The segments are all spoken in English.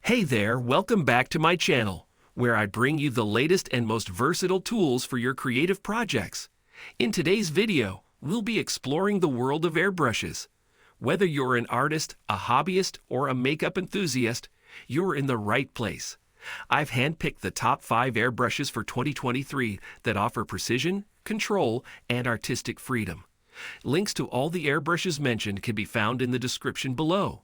Hey there, welcome back to my channel, where I bring you the latest and most versatile tools for your creative projects. In today's video, we'll be exploring the world of airbrushes. Whether you're an artist, a hobbyist, or a makeup enthusiast, you're in the right place. I've handpicked the top 5 airbrushes for 2023 that offer precision, control, and artistic freedom. Links to all the airbrushes mentioned can be found in the description below.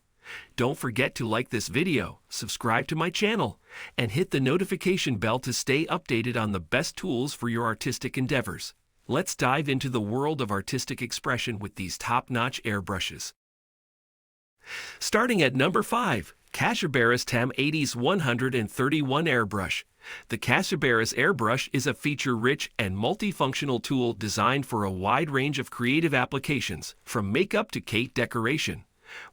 Don't forget to like this video, subscribe to my channel, and hit the notification bell to stay updated on the best tools for your artistic endeavors. Let's dive into the world of artistic expression with these top-notch airbrushes. Starting at number 5, Bardaris Tam TM80S-131 Airbrush. The Bardaris Airbrush is a feature-rich and multifunctional tool designed for a wide range of creative applications, from makeup to cake decoration.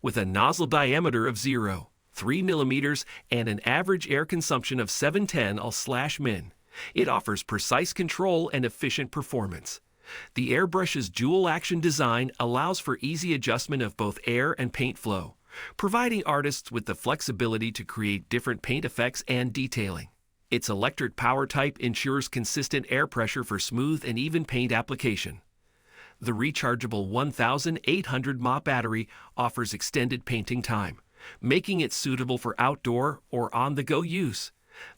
With a nozzle diameter of 0.3 mm and an average air consumption of 710 min, it offers precise control and efficient performance. The airbrush's dual-action design allows for easy adjustment of both air and paint flow, providing artists with the flexibility to create different paint effects and detailing. Its electric power type ensures consistent air pressure for smooth and even paint application. The rechargeable 1800 mAh battery offers extended painting time, making it suitable for outdoor or on-the-go use.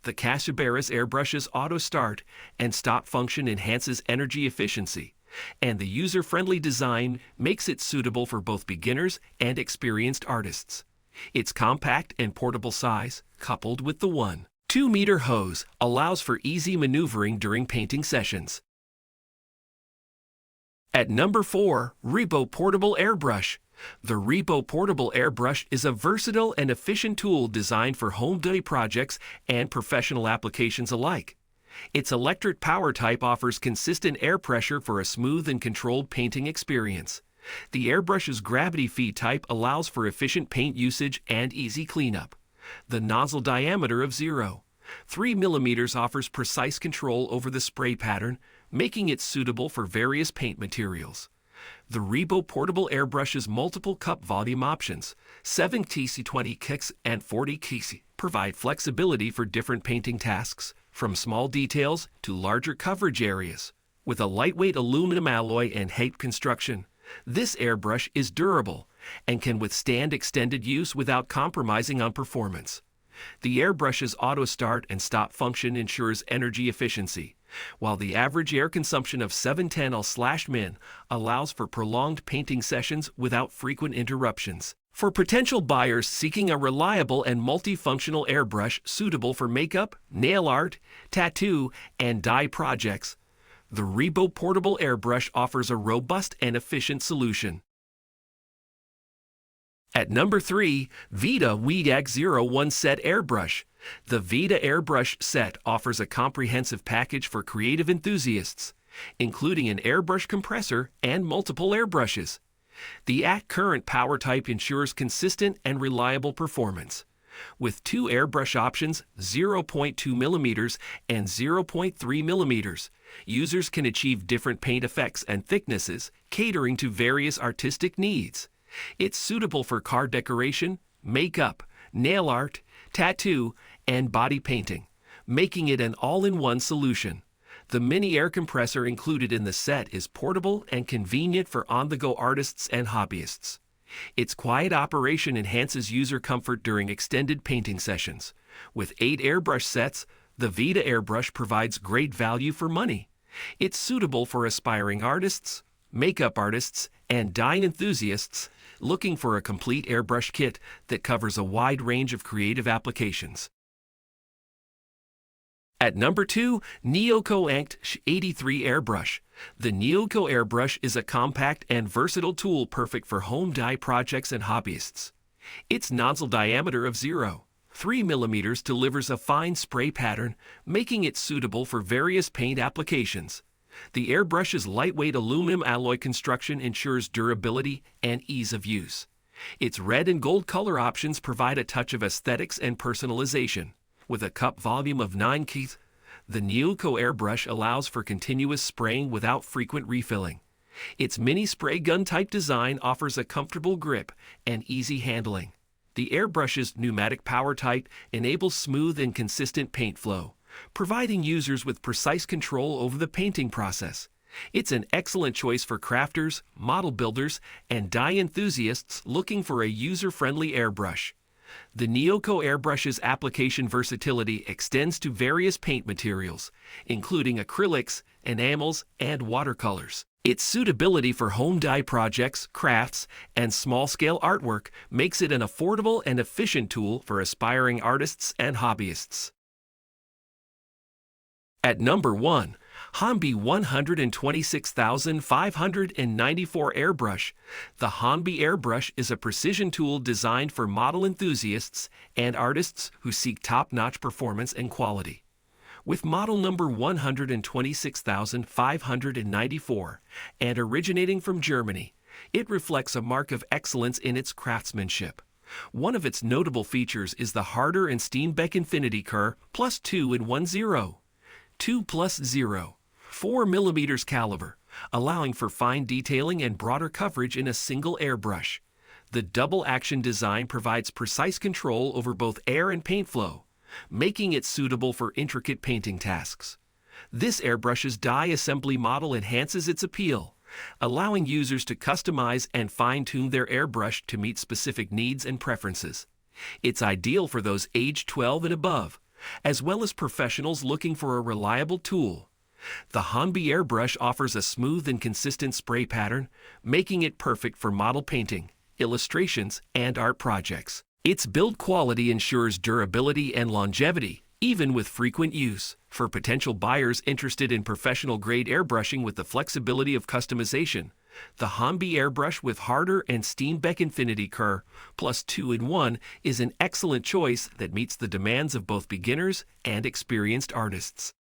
The Bardaris Airbrush's auto start and stop function enhances energy efficiency, and the user-friendly design makes it suitable for both beginners and experienced artists. Its compact and portable size, coupled with the 1.2 meter hose, allows for easy maneuvering during painting sessions. At number 4, Repo Portable Airbrush. The Repo Portable Airbrush is a versatile and efficient tool designed for home day projects and professional applications alike. Its electric power type offers consistent air pressure for a smooth and controlled painting experience. The airbrush's gravity feed type allows for efficient paint usage and easy cleanup. The nozzle diameter of 0.3 mm offers precise control over the spray pattern, making it suitable for various paint materials. The Repo Portable Airbrush's multiple cup volume options, 7 kc, 20 kcs, and 40 kc, provide flexibility for different painting tasks, from small details to larger coverage areas. With a lightweight aluminum alloy and HAPE construction, this airbrush is durable and can withstand extended use without compromising on performance. The airbrush's auto start and stop function ensures energy efficiency, while the average air consumption of 710 min allows for prolonged painting sessions without frequent interruptions. For potential buyers seeking a reliable and multifunctional airbrush suitable for makeup, nail art, tattoo, and dye projects, the Repo Portable Airbrush offers a robust and efficient solution. At number 3, Vita WD-AC01SET Airbrush. The Vita Airbrush set offers a comprehensive package for creative enthusiasts, including an airbrush compressor and multiple airbrushes. The at-current power type ensures consistent and reliable performance. With 2 airbrush options, 0.2 mm and 0.3 mm, users can achieve different paint effects and thicknesses, catering to various artistic needs. It's suitable for car decoration, makeup, nail art, tattoo, and body painting, making it an all-in-one solution. The mini air compressor included in the set is portable and convenient for on-the-go artists and hobbyists. Its quiet operation enhances user comfort during extended painting sessions. With 8 airbrush sets, the Vita Airbrush provides great value for money. It's suitable for aspiring artists, makeup artists, and dye enthusiasts looking for a complete airbrush kit that covers a wide range of creative applications. At number 2, Neocol NCT-SJ83 Airbrush. The Neocol Airbrush is a compact and versatile tool perfect for home dye projects and hobbyists. Its nozzle diameter of 0.3 mm delivers a fine spray pattern, making it suitable for various paint applications. The airbrush's lightweight aluminum alloy construction ensures durability and ease of use. Its red and gold color options provide a touch of aesthetics and personalization. With a cup volume of 9 kcs, the Neocol airbrush allows for continuous spraying without frequent refilling. Its mini spray gun type design offers a comfortable grip and easy handling. The airbrush's pneumatic power type enables smooth and consistent paint flow, providing users with precise control over the painting process. It's an excellent choice for crafters, model builders, and dye enthusiasts looking for a user-friendly airbrush. The Neocol airbrush's application versatility extends to various paint materials, including acrylics, enamels, and watercolors. Its suitability for home dye projects, crafts, and small-scale artwork makes it an affordable and efficient tool for aspiring artists and hobbyists. At number 1, Hanbi 126594 Airbrush. The Hanbi Airbrush is a precision tool designed for model enthusiasts and artists who seek top-notch performance and quality. With model number 126594 and originating from Germany, it reflects a mark of excellence in its craftsmanship. One of its notable features is the Harder and Steenbeck Infinity Kerr plus 2-in-1 2 plus 0, 4 mm caliber, allowing for fine detailing and broader coverage in a single airbrush. The double-action design provides precise control over both air and paint flow, making it suitable for intricate painting tasks. This airbrush's dye assembly model enhances its appeal, allowing users to customize and fine-tune their airbrush to meet specific needs and preferences. It's ideal for those aged 12 and above, as well as professionals looking for a reliable tool. The Hanbi Airbrush offers a smooth and consistent spray pattern, making it perfect for model painting, illustrations, and art projects. Its build quality ensures durability and longevity, even with frequent use. For potential buyers interested in professional-grade airbrushing with the flexibility of customization, the Hanbi Airbrush with Harder and Steenbeck Infinity Kerr plus 2-in-1 is an excellent choice that meets the demands of both beginners and experienced artists.